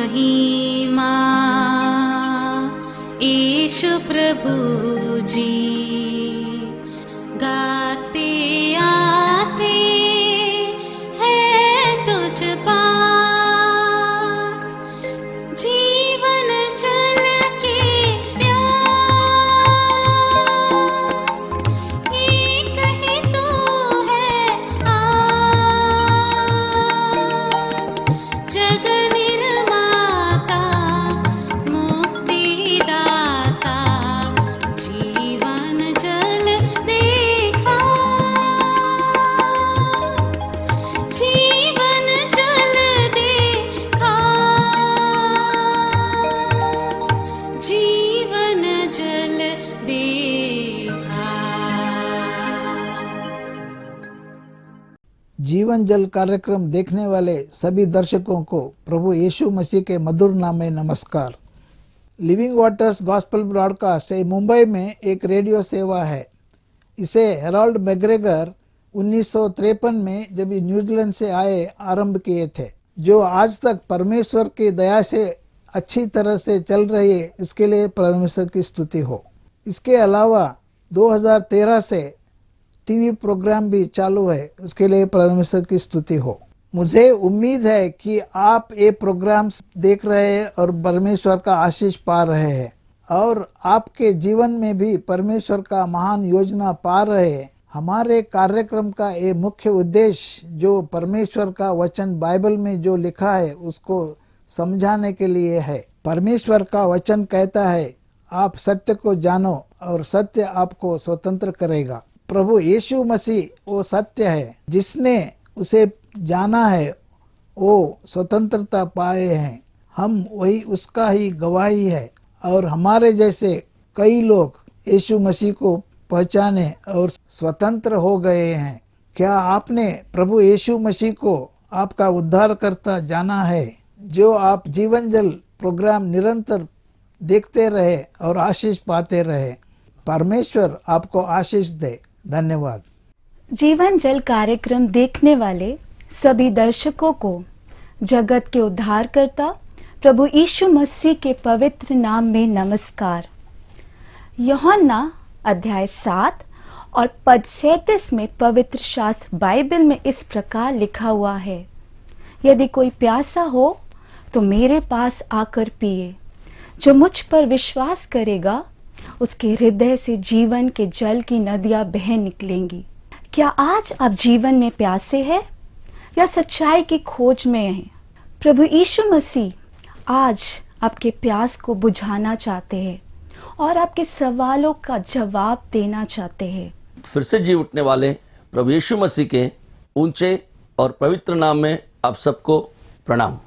महिमा यीशु प्रभु जी गाते आते हैं तुझ पास जीवन जल के प्यास एक ही तो है आस जग निर्माता मुक्तिदाता जीवन जल देखा जीवन जल देखा जीवन जल देखा। जीवन जल कार्यक्रम देखने वाले सभी दर्शकों को प्रभु यीशु मसीह के मधुर नाम में नमस्कार। Living waters gospel broadcast Mumbai में एक रेडियो सेवा है। इसे हेराल्ड मैग्रेगर 1953 में जब न्यूजीलैंड से आए आरंभ किए थे, जो आज तक परमेश्वर की दया से अच्छी तरह से चल रही है। इसके लिए परमेश्वर की स्तुति हो। इसके अलावा 2013 से टीवी प्रोग्राम भी चालू है, उसके लिए परमेश्वर की स्तुति हो। मुझे उम्मीद है कि आप ये प्रोग्राम्स देख रहे हैं और परमेश्वर का आशीष पा रहे हैं और आपके जीवन में भी परमेश्वर का महान योजना पा रहे हैं। हमारे कार्यक्रम का ये मुख्य उद्देश्य जो परमेश्वर का वचन बाइबल में जो लिखा है उसको समझाने के लिए है। परमेश्वर का वचन कहता है, आप सत्य को जानो और सत्य आपको स्वतंत्र करेगा। प्रभु यीशु मसीह वो सत्य है, जिसने उसे जाना है वो स्वतंत्रता पाए हैं। हम वही उसका ही गवाही है और हमारे जैसे कई लोग यीशु मसीह को पहचाने और स्वतंत्र हो गए हैं। क्या आपने प्रभु यीशु मसीह को आपका उद्धारकर्ता जाना है? जो आप जीवन जल प्रोग्राम निरंतर देखते रहे और आशीष पाते रहे। परमेश्वर आपको आशीष दे। धन्यवाद। जीवन जल कार्यक्रम देखने वाले सभी दर्शकों को जगत के उद्धारकर्ता प्रभु यीशु मसीह के पवित्र नाम में नमस्कार। यूहन्ना अध्याय 7 और पद 37 में पवित्र शास्त्र बाइबल में इस प्रकार लिखा हुआ है, यदि कोई प्यासा हो तो मेरे पास आकर पिए। जो मुझ पर विश्वास करेगा उसके हृदय से जीवन के जल की नदियां बह निकलेंगी। क्या आज आप जीवन में प्यासे हैं या सच्चाई की खोज में हैं? प्रभु यीशु मसीह आज आपके प्यास को बुझाना चाहते हैं और आपके सवालों का जवाब देना चाहते हैं। फिर से जी उठने वाले प्रभु यीशु मसीह के ऊंचे और पवित्र नाम में आप सबको प्रणाम।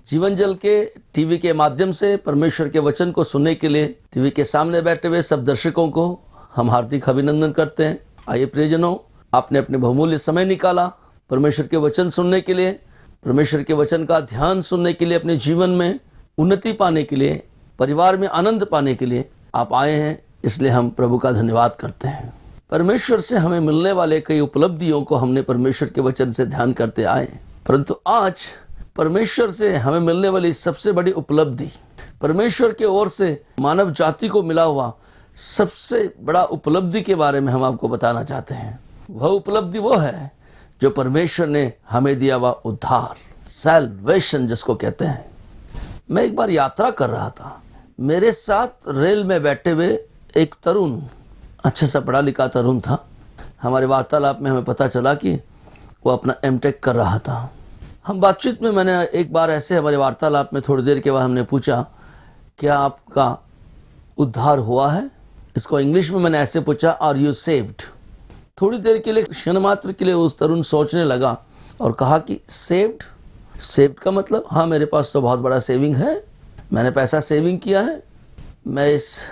जीवन जल के टीवी के माध्यम से परमेश्वर के वचन को सुनने के लिए टीवी के सामने बैठे हुए सब दर्शकों को हम हार्दिक अभिनंदन करते हैं। आइए प्रियजनों, आपने अपने बहुमूल्य समय निकाला परमेश्वर के वचन सुनने के लिए, परमेश्वर के वचन का ध्यान सुनने के लिए, अपने जीवन में उन्नति पाने के लिए, परिवार में आनंद पाने के लिए आप आए हैं। इसलिए हम प्रभु का धन्यवाद करते हैं। परमेश्वर से हमें मिलने वाले कई उपलब्धियों को हमने परमेश्वर के वचन से ध्यान करते आए, परंतु आज परमेश्वर से हमें मिलने वाली सबसे बड़ी उपलब्धि, परमेश्वर के ओर से मानव जाति को मिला हुआ सबसे बड़ा उपलब्धि के बारे में हम आपको बताना चाहते हैं। वह उपलब्धि वो है जो परमेश्वर ने हमें दिया हुआ उद्धार, सैल्वेशन जिसको कहते हैं। मैं एक बार यात्रा कर रहा था, मेरे साथ रेल में बैठे हुए एक तरुण, अच्छा सा पढ़ा लिखा तरुण था। हमारे वार्तालाप में हमें पता चला कि वो अपना एमटेक कर रहा था। हम बातचीत में मैंने एक बार ऐसे हमारे वार्तालाप में थोड़ी देर के बाद हमने पूछा, क्या आपका उद्धार हुआ है? इसको इंग्लिश में मैंने ऐसे पूछा, आर यू सेव्ड? थोड़ी देर के लिए, क्षण मात्र के लिए उस तरुण सोचने लगा और कहा कि सेव्ड? सेव्ड का मतलब, हाँ मेरे पास तो बहुत बड़ा सेविंग है, मैंने पैसा सेविंग किया है। मैं इस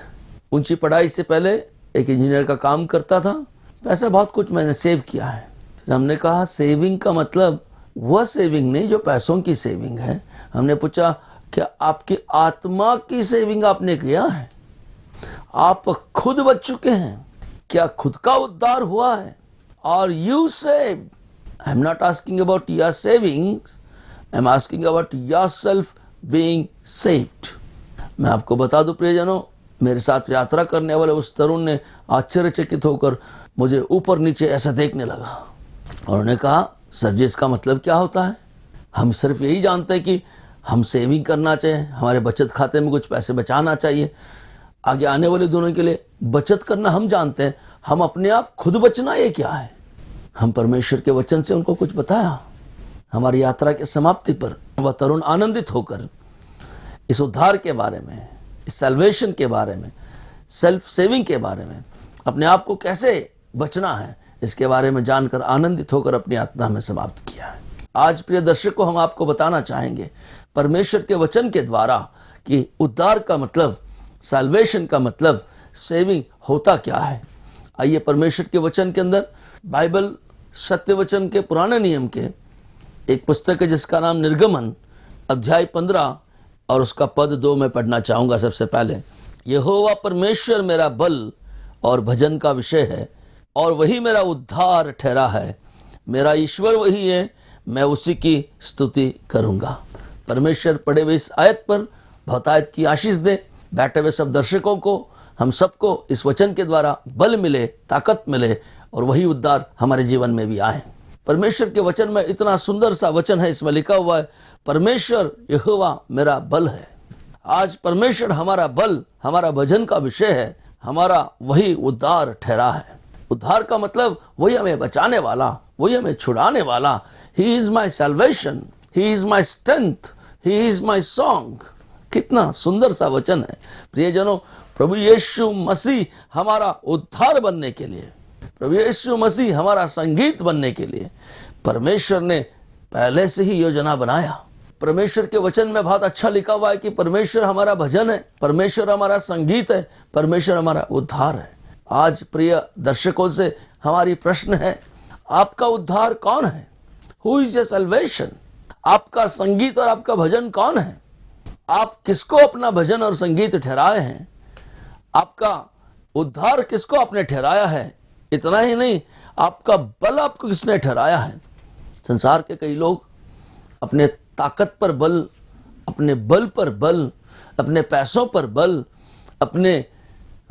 ऊंची पढ़ाई से पहले एक इंजीनियर का काम करता था, पैसा बहुत कुछ मैंने सेव किया है। फिर हमने कहा सेविंग का मतलब वह सेविंग नहीं जो पैसों की सेविंग है। हमने पूछा, क्या आपकी आत्मा की सेविंग आपने किया है? आप खुद बच चुके हैं? क्या खुद का उद्धार हुआ है? Are you saved? I am not asking about your savings, I am asking about yourself being saved. मैं आपको बता दूं प्रियजनों, मेरे साथ यात्रा करने वाले उस तरुण ने आश्चर्यचकित होकर मुझे ऊपर नीचे ऐसा देखने लगा और उन्होंने कहा, सर जी इसका मतलब क्या होता है? हम सिर्फ यही जानते हैं कि हम सेविंग करना चाहिए, हमारे बचत खाते में कुछ पैसे बचाना चाहिए, आगे आने वाले दिनों के लिए बचत करना हम जानते हैं, हम अपने आप खुद बचना ये क्या है? हम परमेश्वर के वचन से उनको कुछ बताया। हमारी यात्रा के समाप्ति पर वह तरुण आनंदित होकर इस उद्धार के बारे में, इस सैल्वेशन के बारे में, सेल्फ सेविंग के बारे में, अपने आप को कैसे बचना है इसके बारे में जानकर आनंदित होकर अपनी यात्रा में समाप्त किया है। आज प्रिय दर्शकों, हम आपको बताना चाहेंगे परमेश्वर के वचन के द्वारा कि उद्धार का मतलब, सैल्वेशन का मतलब, सेविंग होता क्या है। आइए परमेश्वर के वचन के अंदर, बाइबल सत्य वचन के पुराने नियम के एक पुस्तक है जिसका नाम निर्गमन, अध्याय 15 और उसका पद 2 में पढ़ना चाहूँगा। सबसे पहले, यहोवा परमेश्वर मेरा बल और भजन का विषय है और वही मेरा उद्धार ठहरा है, मेरा ईश्वर वही है, मैं उसी की स्तुति करूँगा। परमेश्वर पढ़े हुए इस आयत पर बहुतायत की आशीष दे। बैठे हुए सब दर्शकों को, हम सबको इस वचन के द्वारा बल मिले, ताकत मिले और वही उद्धार हमारे जीवन में भी आए। परमेश्वर के वचन में इतना सुंदर सा वचन है, इसमें लिखा हुआ है, परमेश्वर यहोवा मेरा बल है। आज परमेश्वर हमारा बल, हमारा भजन का विषय है, हमारा वही उद्धार ठहरा है। उद्धार का मतलब वही हमें बचाने वाला, वही हमें छुड़ाने वाला। He is my salvation, he is my strength, he is my song. कितना सुंदर सा वचन है प्रियजनों। प्रभु यीशु मसीह हमारा उद्धार बनने के लिए, प्रभु यीशु मसीह हमारा संगीत बनने के लिए परमेश्वर ने पहले से ही योजना बनाया। परमेश्वर के वचन में बहुत अच्छा लिखा हुआ है कि परमेश्वर हमारा भजन है, परमेश्वर हमारा संगीत है, परमेश्वर हमारा उद्धार है। आज प्रिय दर्शकों से हमारी प्रश्न है, आपका उद्धार कौन है? Who is your salvation? आपका संगीत और आपका भजन कौन है? आप किसको अपना भजन और संगीत ठहराए हैं? आपका उद्धार किसको आपने ठहराया है? इतना ही नहीं, आपका बल आपको किसने ठहराया है? संसार के कई लोग अपने ताकत पर बल, अपने बल पर बल, अपने पैसों पर बल, अपने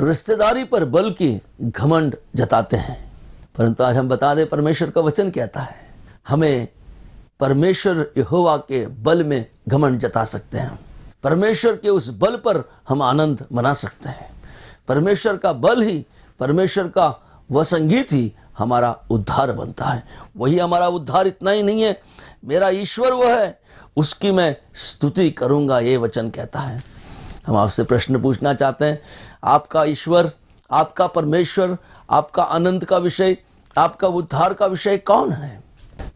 रिश्तेदारी पर बल की घमंड जताते हैं, परंतु आज हम बता दें परमेश्वर का वचन कहता है हमें परमेश्वर यहोवा के बल में घमंड जता सकते हैं। परमेश्वर के उस बल पर हम आनंद मना सकते हैं। परमेश्वर का बल ही, परमेश्वर का वह संगीत ही हमारा उद्धार बनता है। वही हमारा उद्धार। इतना ही नहीं है, मेरा ईश्वर वो है, उसकी मैं स्तुति करूंगा, ये वचन कहता है। हम आपसे प्रश्न पूछना चाहते हैं, आपका ईश्वर, आपका परमेश्वर, आपका आनंद का विषय, आपका उद्धार का विषय कौन है?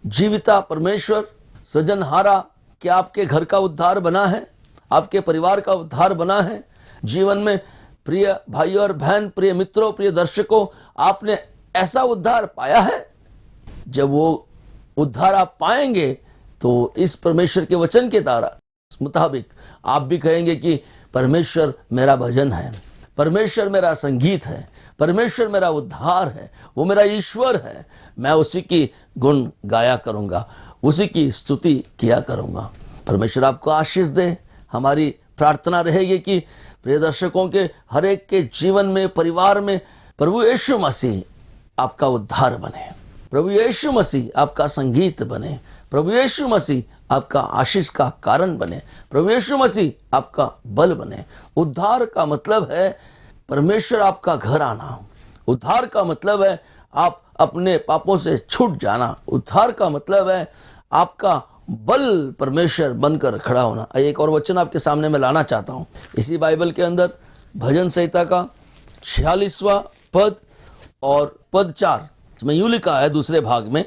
जीविता परमेश्वर, सृजनहारा, क्या आपके घर का उद्धार बना है? आपके परिवार का उद्धार बना है? जीवन में प्रिय भाई और बहन, प्रिय मित्रों, प्रिय दर्शकों, आपने ऐसा उद्धार पाया है? जब वो उद्धार आप पाएंगे तो इस परमेश्वर के वचन के द्वारा मुताबिक आप भी कहेंगे कि परमेश्वर मेरा भजन है, परमेश्वर मेरा संगीत है, परमेश्वर मेरा उद्धार है, वो मेरा ईश्वर है, मैं उसी की गुण गाया करूंगा, उसी की स्तुति किया करूंगा। परमेश्वर आपको आशीष दे। हमारी प्रार्थना रहेगी कि प्रिय दर्शकों के हर एक के जीवन में, परिवार में प्रभु यीशु मसीह आपका उद्धार बने, प्रभु यीशु मसीह आपका संगीत बने, प्रभु यीशु मसीह आपका आशीष का कारण बने, प्रभु यीशु मसीह आपका बल बने। उद्धार का मतलब है परमेश्वर आपका घर आना। उद्धार का मतलब है आप अपने पापों से छूट जाना। उद्धार का मतलब है आपका बल परमेश्वर बनकर खड़ा होना। एक और वचन आपके सामने मैं लाना चाहता हूं, इसी बाइबल के अंदर भजन संहिता का 46वां पद और पद 4 में यूं लिखा है दूसरे भाग में,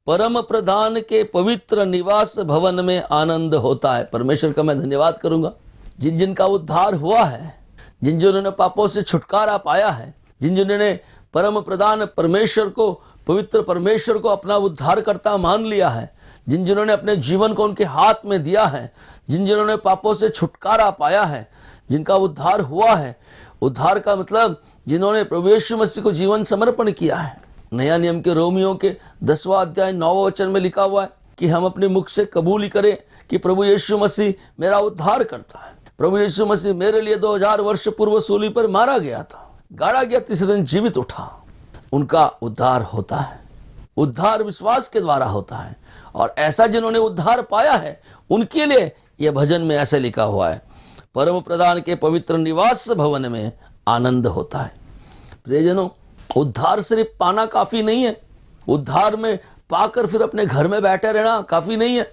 परम प्रधान के पवित्र निवास भवन में आनंद होता है। परमेश्वर का मैं धन्यवाद करूंगा, जिन जिनका उद्धार हुआ है, जिन जिन्होंने पापों से छुटकारा पाया है, जिन जिन्होंने परम प्रधान परमेश्वर को, पवित्र परमेश्वर को अपना उद्धारकर्ता मान लिया है, जिन जिन्होंने अपने जीवन को उनके हाथ में दिया है, जिन जिन्होंने पापों से छुटकारा पाया है, जिनका उद्धार हुआ है। उद्धार का मतलब जिन्होंने प्रभु यीशु मसीह को जीवन समर्पण किया है। नया नियम के रोमियो के 10वां अध्याय 9वां वचन में लिखा हुआ है, कि हम अपने मुख से कबूल ही करें कि प्रभु यीशु मसीह मेरा उद्धार करता है। प्रभु यीशु मसीह मेरे लिए 2000 वर्ष पूर्व सूली पर मारा गया था, गाड़ा गया, तीसरे दिन जीवित उठा। उनका उद्धार होता है। उद्धार विश्वास के द्वारा होता है। और ऐसा जिन्होंने उद्धार पाया है उनके लिए यह भजन में ऐसे लिखा हुआ है, परम प्रधान के पवित्र निवास भवन में आनंद होता है। प्रियजनों, उद्धार सिर्फ पाना काफी नहीं है। उद्धार में पाकर फिर अपने घर में बैठे रहना काफी नहीं है।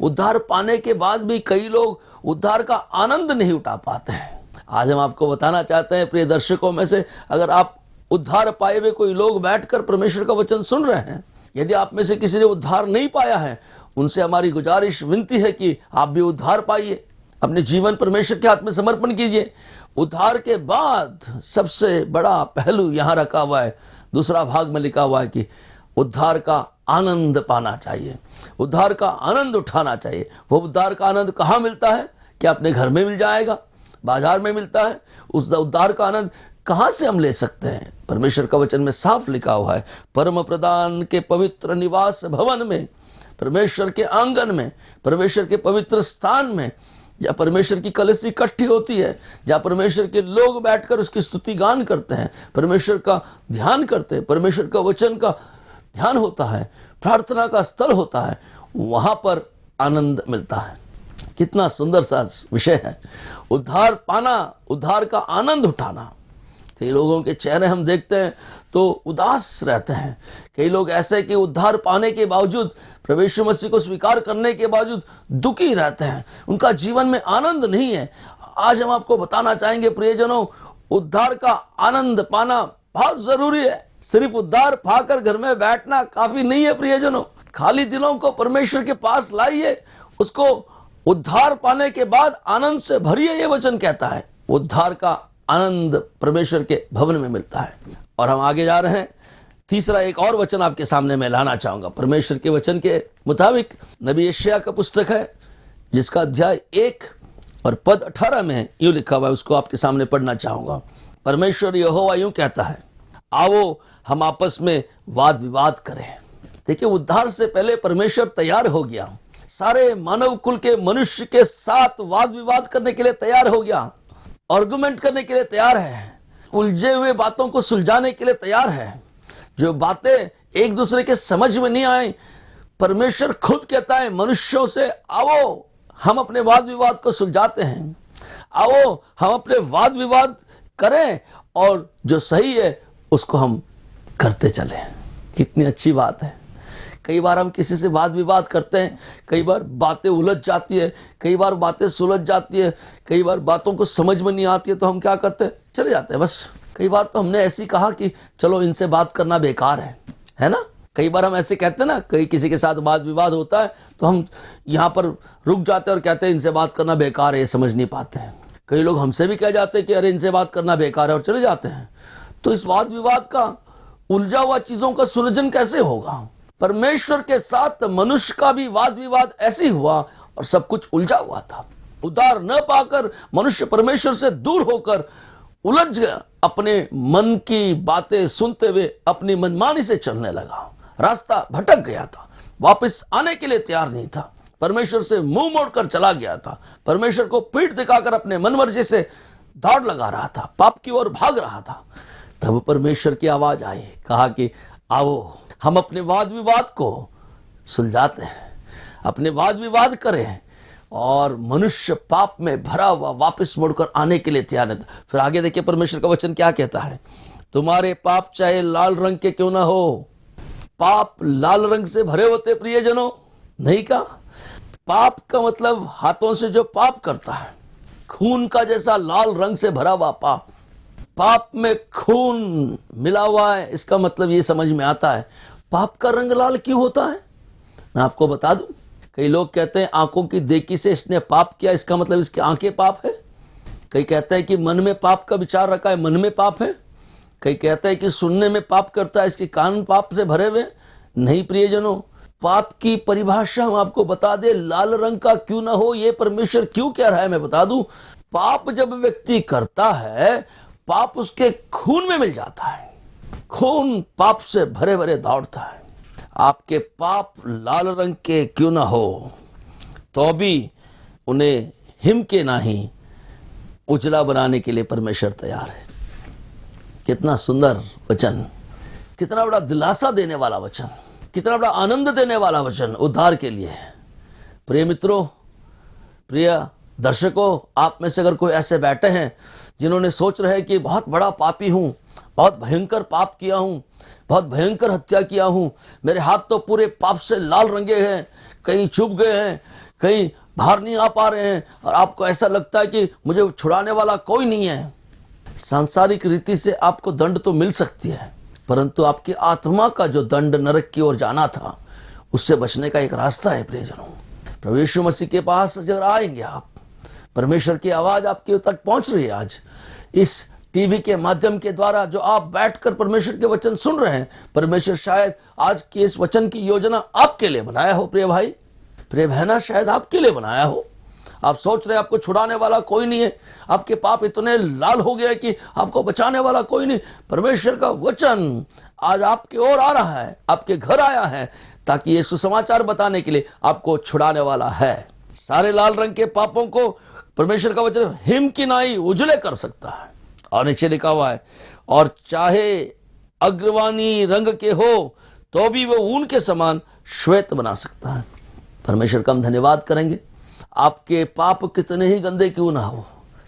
उद्धार पाने के बाद भी कई लोग उद्धार का आनंद नहीं उठा पाते हैं। आज हम आपको बताना चाहते हैं, प्रिय दर्शकों में से अगर आप उद्धार पाए हुए कोई लोग बैठकर परमेश्वर का वचन सुन रहे हैं, यदि आप में से किसी ने उद्धार नहीं पाया है, उनसे हमारी गुजारिश विनती है कि आप भी उद्धार पाइए, अपने जीवन परमेश्वर के हाथ में समर्पण कीजिए। उद्धार के बाद सबसे बड़ा पहलू यहां रखा हुआ है, दूसरा भाग में लिखा हुआ है कि उद्धार का आनंद पाना चाहिए, उद्धार का आनंद उठाना चाहिए। वो उद्धार का आनंद कहाँ मिलता है? क्या अपने घर में मिल जाएगा? बाजार में मिलता है? उस उद्धार का आनंद कहाँ से हम ले सकते हैं? परमेश्वर का वचन में साफ लिखा हुआ है, परम प्रधान के पवित्र निवास भवन में, परमेश्वर के आंगन में, परमेश्वर के पवित्र स्थान में, जहाँ परमेश्वर की कलीसिया इकट्ठी होती है, जहाँ परमेश्वर के लोग बैठकर उसकी स्तुति गान करते हैं, परमेश्वर का ध्यान करते हैं, परमेश्वर का वचन का ध्यान होता है, प्रार्थना का स्थल होता है, वहां पर आनंद मिलता है। कितना सुंदर सा विषय है, उद्धार पाना, उद्धार का आनंद उठाना। कई लोगों के चेहरे हम देखते हैं तो उदास रहते हैं। कई लोग ऐसे कि उद्धार पाने के बावजूद, प्रभु यीशु मसीह को स्वीकार करने के बावजूद दुखी रहते हैं, उनका जीवन में आनंद नहीं है। आज हम आपको बताना चाहेंगे प्रियजनों, उद्धार का आनंद पाना बहुत जरूरी है। सिर्फ उद्धार पाकर घर में बैठना काफी नहीं है प्रियजनों। खाली दिलों को परमेश्वर के पास लाइए, उसको उद्धार पाने के बाद आनंद से भरिए। ये वचन कहता है उद्धार का आनंद परमेश्वर के भवन में मिलता है। और हम आगे जा रहे हैं, तीसरा एक और वचन आपके सामने मैं लाना चाहूंगा। परमेश्वर के वचन के मुताबिक नबी यशायाह का पुस्तक है, जिसका अध्याय 1 और पद 18 में यूं लिखा हुआ है, उसको आपके सामने पढ़ना चाहूंगा। परमेश्वर यहोवा यूं कहता है, आओ हम आपस में वाद विवाद करें। देखिए, उद्धार से पहले परमेश्वर तैयार हो गया, सारे मानव कुल के मनुष्य के साथ वाद विवाद करने के लिए तैयार हो गया, आर्गुमेंट करने के लिए तैयार है, उलझे हुए बातों को सुलझाने के लिए तैयार है। जो बातें एक दूसरे के समझ में नहीं आए, परमेश्वर खुद कहता है मनुष्यों से, आओ हम अपने वाद विवाद को सुलझाते हैं, आओ हम अपने वाद विवाद करें और जो सही है उसको हम करते चले। कितनी अच्छी बात है। कई बार हम किसी से वाद विवाद करते हैं, कई बार बातें उलझ जाती है, कई बार बातें सुलझ जाती है, कई बार बातों को समझ में नहीं आती है, तो हम क्या करते हैं, चले जाते हैं बस। कई बार तो हमने ऐसी कहा कि चलो इनसे बात करना बेकार है ना। कई बार हम ऐसे कहते हैं ना, कहीं किसी के साथ वाद विवाद होता है तो हम यहाँ पर रुक जाते हैं और कहते हैं इनसे बात करना बेकार है, ये समझ नहीं पाते हैं। कई लोग हमसे भी कह जाते हैं कि अरे इनसे बात करना बेकार है, और चले जाते हैं। तो इस वाद विवाद का, उलझा हुआ चीजों का सुलझन कैसे होगा? परमेश्वर के साथ मनुष्य का भी वाद विवाद ऐसे हुआ और सब कुछ उलझा हुआ था। उद्धार न पाकर मनुष्य परमेश्वर से दूर होकर उलझ गया, अपने मन की बातें सुनते हुए अपनी मनमानी से चलने लगा, रास्ता भटक गया था, वापस आने के लिए तैयार नहीं था, परमेश्वर से मुंह मोड़कर चला गया था, परमेश्वर को पीठ दिखाकर अपने मनमर्जी से दौड़ लगा रहा था, पाप की ओर भाग रहा था। तब परमेश्वर की आवाज आई, कहा कि आओ हम अपने वाद विवाद को सुलझाते हैं, अपने वाद विवाद करें। और मनुष्य पाप में भरा हुआ वापस मुड़कर आने के लिए तैयार है। फिर आगे देखिए परमेश्वर का वचन क्या कहता है, तुम्हारे पाप चाहे लाल रंग के क्यों ना हो। पाप लाल रंग से भरे होते प्रियजनों? नहीं का। पाप का मतलब हाथों से जो पाप करता है, खून का जैसा लाल रंग से भरा हुआ पाप। पाप में खून मिला हुआ है, इसका मतलब ये समझ में आता है पाप का रंग लाल क्यों होता है। मैं आपको बता दूं, कई लोग कहते हैं आंखों की देखी से इसने पाप किया, इसका मतलब इसकी आंखें पाप है। कई कहते हैं कि मन में पाप का विचार रखा है, मन में पाप है। कई कहते हैं कि सुनने में पाप करता है, इसके कान पाप से भरे हुए। नहीं प्रियजनों, पाप की परिभाषा हम आपको बता दे, लाल रंग का क्यों ना हो, ये परमेश्वर क्यों कह रहा है मैं बता दूं। पाप जब व्यक्ति करता है, पाप उसके खून में मिल जाता है, खून पाप से भरे भरे दौड़ता है। आपके पाप लाल रंग के क्यों ना हो तो भी उन्हें हिम के नहीं उजला बनाने के लिए परमेश्वर तैयार है। कितना सुंदर वचन, कितना बड़ा दिलासा देने वाला वचन, कितना बड़ा आनंद देने वाला वचन उद्धार के लिए। प्रिय मित्रों, प्रिय दर्शकों, आप में से अगर कोई ऐसे बैठे हैं जिन्होंने सोच रहे हैं कि बहुत बड़ा पापी हूं, बहुत भयंकर पाप किया हूं, बहुत भयंकर हत्या किया हूं, मेरे हाथ तो पूरे पाप से लाल रंगे हैं, कहीं चुभ गए हैं, कहीं बाहर नहीं आ पा रहे हैं, और आपको ऐसा लगता है कि मुझे छुड़ाने वाला कोई नहीं है। सांसारिक रीति से आपको दंड तो मिल सकती है, परंतु आपकी आत्मा का जो दंड नरक की ओर जाना था, उससे बचने का एक रास्ता है। प्रियजनों, प्रभु यीशु मसीह के पास अगर आएंगे आप, परमेश्वर की आवाज आपके तक पहुंच रही है। आज इस टीवी के माध्यम के द्वारा जो आप बैठकर परमेश्वर के वचन सुन रहे हैं, परमेश्वर शायद आज की इस वचन की योजना आपके लिए बनाया हो। प्रिय भाई, प्रिय बहना, शायद आपके लिए बनाया हो। आप सोच रहे आपको छुड़ाने वाला कोई नहीं है, आपके पाप इतने लाल हो गए कि आपको बचाने वाला कोई नहीं। परमेश्वर का वचन आज आपके ओर आ रहा है, आपके घर आया है, ताकि ये सुसमाचार बताने के लिए आपको छुड़ाने वाला है। सारे लाल रंग के पापों को परमेश्वर का वचन हिम की नाई उजले कर सकता है। और नीचे लिखा हुआ है, और चाहे अग्रवानी रंग के हो तो भी वो ऊन के समान श्वेत बना सकता है। परमेश्वर का हम धन्यवाद करेंगे। आपके पाप कितने ही गंदे क्यों ना हो,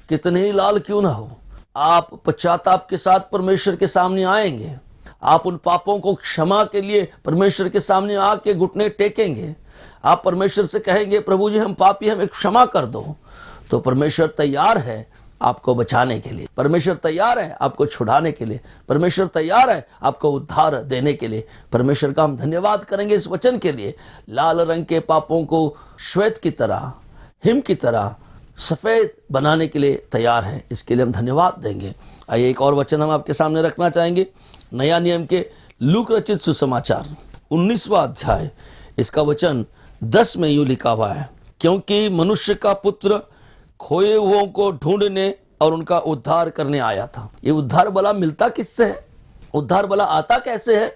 कितने ही लाल क्यों ना हो, आप पश्चाताप के साथ परमेश्वर के सामने आएंगे। आप उन पापों को क्षमा के लिए परमेश्वर के सामने आके घुटने टेकेंगे। आप परमेश्वर से कहेंगे, प्रभु जी हम पापी, हमें क्षमा कर दो। तो परमेश्वर तैयार है आपको बचाने के लिए, परमेश्वर तैयार है आपको छुड़ाने के लिए, परमेश्वर तैयार है आपको उद्धार देने के लिए। परमेश्वर का हम धन्यवाद करेंगे इस वचन के लिए। लाल रंग के पापों को श्वेत की तरह, हिम की तरह सफेद बनाने के लिए तैयार है। इसके लिए हम धन्यवाद देंगे। आइए एक और वचन हम आपके सामने रखना चाहेंगे। नया नियम के लूक रचित सुसमाचार 19वां अध्याय, इसका वचन 10 में यूं लिखा हुआ है, क्योंकि मनुष्य का पुत्र खोए हुओं को ढूंढने और उनका उद्धार करने आया था। ये उद्धार भला मिलता किससे है? उद्धार भला आता कैसे है?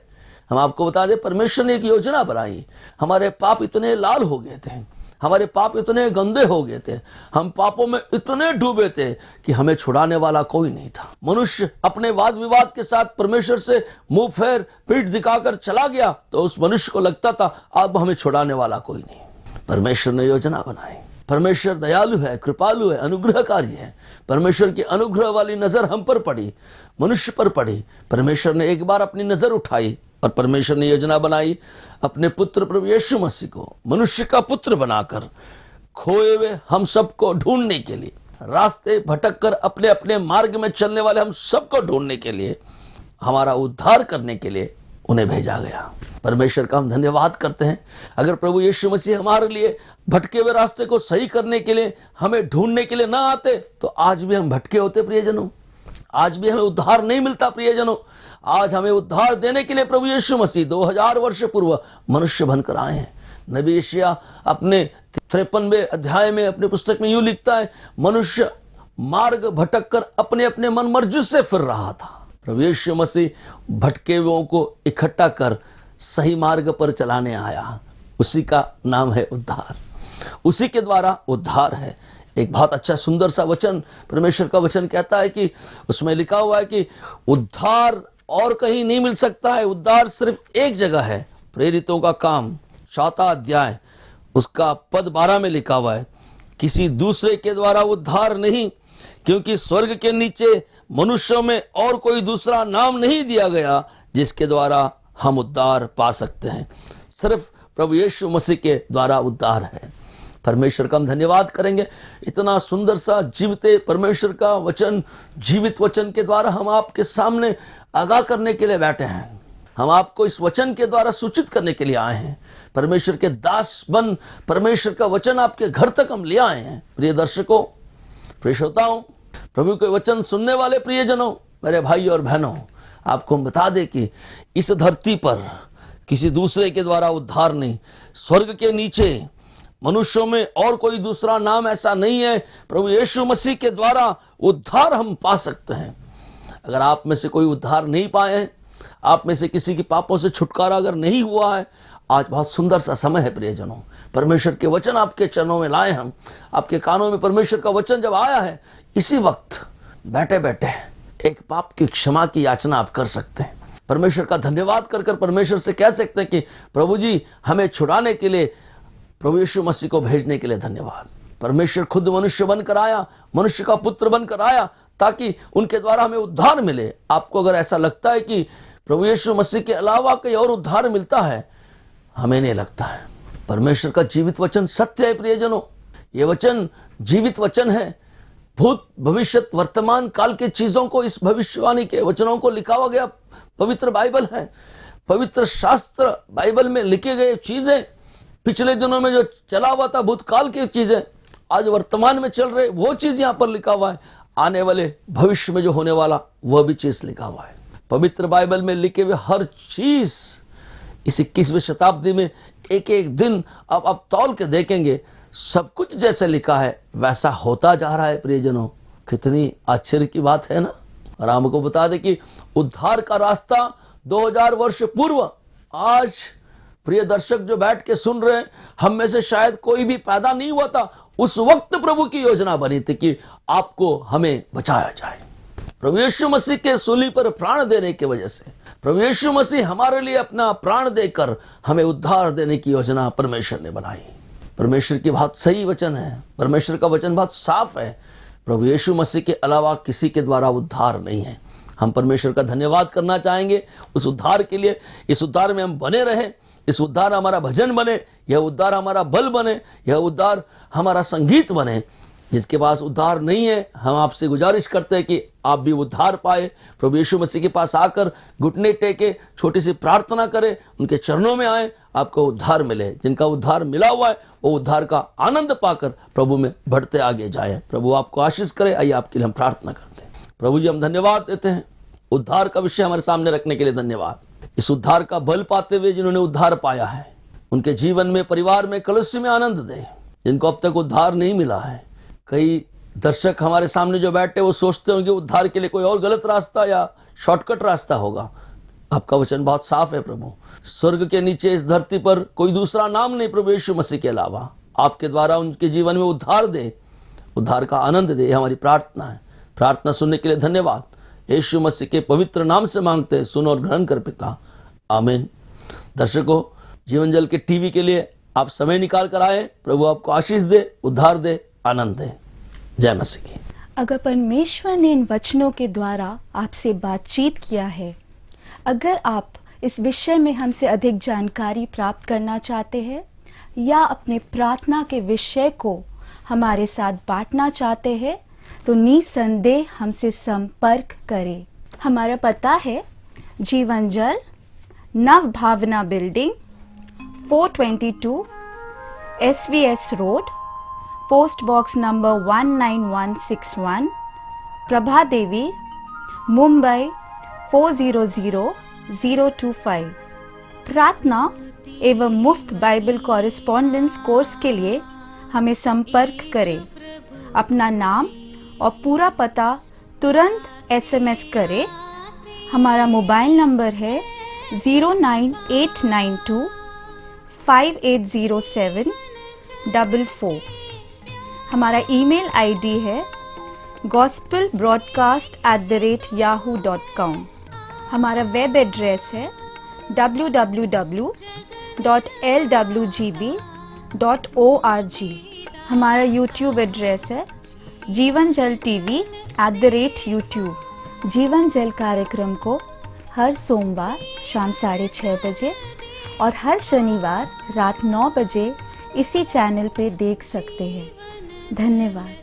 हम आपको बता दें, परमेश्वर ने एक योजना बनाई। हमारे पाप इतने लाल हो गए थे, हमारे पाप इतने गंदे हो गए थे, हम पापों में इतने डूबे थे कि हमें छुड़ाने वाला कोई नहीं था। मनुष्य अपने वाद विवाद के साथ परमेश्वर से मुंह फेर पीठ दिखाकर चला गया, तो उस मनुष्य को लगता था अब हमें छुड़ाने वाला कोई नहीं। परमेश्वर ने योजना बनाई। परमेश्वर दयालु है, कृपालु है, अनुग्रहकारी है। परमेश्वर की अनुग्रह वाली नजर हम पर पड़ी, मनुष्य पर पड़ी। परमेश्वर ने एक बार अपनी नजर उठाई और परमेश्वर ने योजना बनाई, अपने पुत्र प्रभु यीशु मसीह को मनुष्य का पुत्र बनाकर खोए हुए हम सबको ढूंढने के लिए, रास्ते भटक कर अपने अपने मार्ग में चलने वाले हम सबको ढूंढने के लिए, हमारा उद्धार करने के लिए उन्हें भेजा गया। परमेश्वर का हम धन्यवाद करते हैं। अगर प्रभु यीशु मसीह हमारे लिए भटके हुए रास्ते को सही करने के लिए, हमें ढूंढने के लिए ना आते, तो आज भी हम भटके होते प्रियजनों, आज भी हमें उद्धार नहीं मिलता प्रियजनों। आज हमें उद्धार देने के लिए प्रभु यीशु मसीह 2000 वर्ष पूर्व मनुष्य बनकर आए हैं। नबी यशायाह अपने 53वें अध्याय में अपने पुस्तक में यूं लिखता है, मनुष्य मार्ग भटक कर अपने अपने मन मर्जी से फिर रहा था। प्रभु यीशु मसीह भटके हुओं को इकट्ठा कर सही मार्ग पर चलाने आया। उसी का नाम है उद्धार, उसी के द्वारा उद्धार है। एक बहुत अच्छा सुंदर सा वचन, परमेश्वर का वचन कहता है कि उसमें लिखा हुआ है कि उद्धार और कहीं नहीं मिल सकता है, उद्धार सिर्फ एक जगह है। प्रेरितों का काम 4वां अध्याय उसका पद 12 में लिखा हुआ है, किसी दूसरे के द्वारा उद्धार नहीं, क्योंकि स्वर्ग के नीचे मनुष्यों में और कोई दूसरा नाम नहीं दिया गया जिसके द्वारा हम उद्धार पा सकते हैं। सिर्फ प्रभु यीशु मसीह के द्वारा उद्धार है। परमेश्वर का हम धन्यवाद करेंगे। इतना सुंदर सा जीवते परमेश्वर का वचन, जीवित वचन के द्वारा हम आपके सामने आगाह करने के लिए बैठे हैं। हम आपको इस वचन के द्वारा सूचित करने के लिए आए हैं। परमेश्वर के दास बन परमेश्वर का वचन आपके घर तक हम ले आए हैं। प्रिय दर्शकों, प्रिय श्रोताओं, प्रभु के वचन सुनने वाले प्रियजनों, मेरे भाई और बहनों, आपको हम बता दें कि इस धरती पर किसी दूसरे के द्वारा उद्धार नहीं। स्वर्ग के नीचे मनुष्यों में और कोई दूसरा नाम ऐसा नहीं है। प्रभु यीशु मसीह के द्वारा उद्धार हम पा सकते हैं। अगर आप में से कोई उद्धार नहीं पाए हैं, आप में से किसी के पापों से छुटकारा अगर नहीं हुआ है, आज बहुत सुंदर सा समय है प्रियजनों, परमेश्वर के वचन आपके चरणों में लाए हम, आपके कानों में परमेश्वर का वचन जब आया है, इसी वक्त बैठे बैठे एक पाप की क्षमा की याचना आप कर सकते हैं। परमेश्वर का धन्यवाद कर कर परमेश्वर से कह सकते हैं कि प्रभु जी हमें छुड़ाने के लिए, प्रभु यीशु मसीह को भेजने के लिए धन्यवाद। परमेश्वर खुद मनुष्य बनकर आया, मनुष्य का पुत्र बनकर आया ताकि उनके द्वारा हमें उद्धार मिले। आपको अगर ऐसा लगता है कि प्रभु यीशु मसीह के अलावा कोई और उद्धार मिलता है, हमें नहीं लगता है। परमेश्वर का जीवित वचन सत्य है प्रियजनों, ये वचन जीवित वचन है। भूत भविष्य वर्तमान काल के चीजों को, इस भविष्यवाणी के वचनों को लिखा हुआ गया पवित्र बाइबल है। पवित्र शास्त्र बाइबल में लिखे गए चीजें, पिछले दिनों में जो चला हुआ था भूतकाल की चीजें, आज वर्तमान में चल रहे वो चीज यहाँ पर लिखा हुआ है। आने वाले भविष्य में जो होने वाला वह भी चीज लिखा हुआ है। पवित्र बाइबल में लिखे हुए हर चीज इस 21वीं शताब्दी में एक एक दिन अब तौल के देखेंगे, सब कुछ जैसे लिखा है वैसा होता जा रहा है प्रियजनों। कितनी आश्चर्य की बात है ना। और हमको बता दें कि उद्धार का रास्ता 2000 वर्ष पूर्व, आज प्रिय दर्शक जो बैठ के सुन रहे हैं, हम में से शायद कोई भी पैदा नहीं हुआ था, उस वक्त प्रभु की योजना बनी थी कि आपको हमें बचाया जाए। प्रभु यीशु मसीह के सूली पर प्राण देने की वजह से, प्रभु यीशु मसीह हमारे लिए अपना प्राण देकर हमें उद्धार देने की योजना परमेश्वर ने बनाई। परमेश्वर की बहुत सही वचन है, परमेश्वर का वचन बहुत साफ है। प्रभु यीशु मसीह के अलावा किसी के द्वारा उद्धार नहीं है। हम परमेश्वर का धन्यवाद करना चाहेंगे उस उद्धार के लिए। इस उद्धार में हम बने रहें, इस उद्धार हमारा भजन बने, यह उद्धार हमारा बल बने, यह उद्धार हमारा संगीत बने। जिसके पास उद्धार नहीं है, हम आपसे गुजारिश करते हैं कि आप भी उद्धार पाए। प्रभु यीशु मसीह के पास आकर घुटने टेके छोटी सी प्रार्थना करें, उनके चरणों में आए, आपको उद्धार मिले। जिनका उद्धार मिला हुआ है वो उद्धार का आनंद पाकर प्रभु में बढ़ते आगे जाए। प्रभु आपको आशीष करे। आइए आपके लिए हम प्रार्थना करते हैं। प्रभु जी हम धन्यवाद देते हैं, उद्धार का विषय हमारे सामने रखने के लिए धन्यवाद। इस उद्धार का बल पाते हुए जिन्होंने उद्धार पाया है, उनके जीवन में, परिवार में, कलीसिया में आनंद दे। जिनको अब तक उद्धार नहीं मिला है, कई दर्शक हमारे सामने जो बैठे वो सोचते होंगे उद्धार के लिए कोई और गलत रास्ता या शॉर्टकट रास्ता होगा। आपका वचन बहुत साफ है प्रभु, स्वर्ग के नीचे इस धरती पर कोई दूसरा नाम नहीं प्रभु यीशु मसीह के अलावा। आपके द्वारा उनके जीवन में उद्धार दे, उद्धार का आनंद दे, हमारी प्रार्थना है। प्रार्थना सुनने के लिए धन्यवाद। यीशु मसीह के पवित्र नाम से मांगते हैं, सुनो और ग्रहण कर पिता, आमीन। दर्शकों, जीवन जल के टीवी के लिए आप समय निकाल कर आए। प्रभु आपको आशीष दे, उद्धार दे, आनंद दे। जय मसीह की। अगर परमेश्वर ने इन वचनों के द्वारा आपसे बातचीत किया है, अगर आप इस विषय में हमसे अधिक जानकारी प्राप्त करना चाहते हैं या अपने प्रार्थना के विषय को हमारे साथ बांटना चाहते हैं, तो निसंदेह हमसे संपर्क करें। हमारा पता है जीवन जल, Nav Bhavna building, 422 SVS road, post box number 19161, Prabha Devi, Mumbai 400025। प्रार्थना एवं मुफ्त बाइबल कॉरेस्पॉन्डेंस कोर्स के लिए हमें संपर्क करें। अपना नाम और पूरा पता तुरंत SMS करें। हमारा मोबाइल नंबर है 09892 580744। हमारा ईमेल ID है gospelbroadcast@yahoo.com। हमारा वेब एड्रेस है www.lwgb.org। हमारा यूट्यूब एड्रेस है जीवन जल TV @YouTube। जीवन जल कार्यक्रम को हर सोमवार शाम 6:30 बजे और हर शनिवार रात 9 बजे इसी चैनल पे देख सकते हैं। धन्यवाद।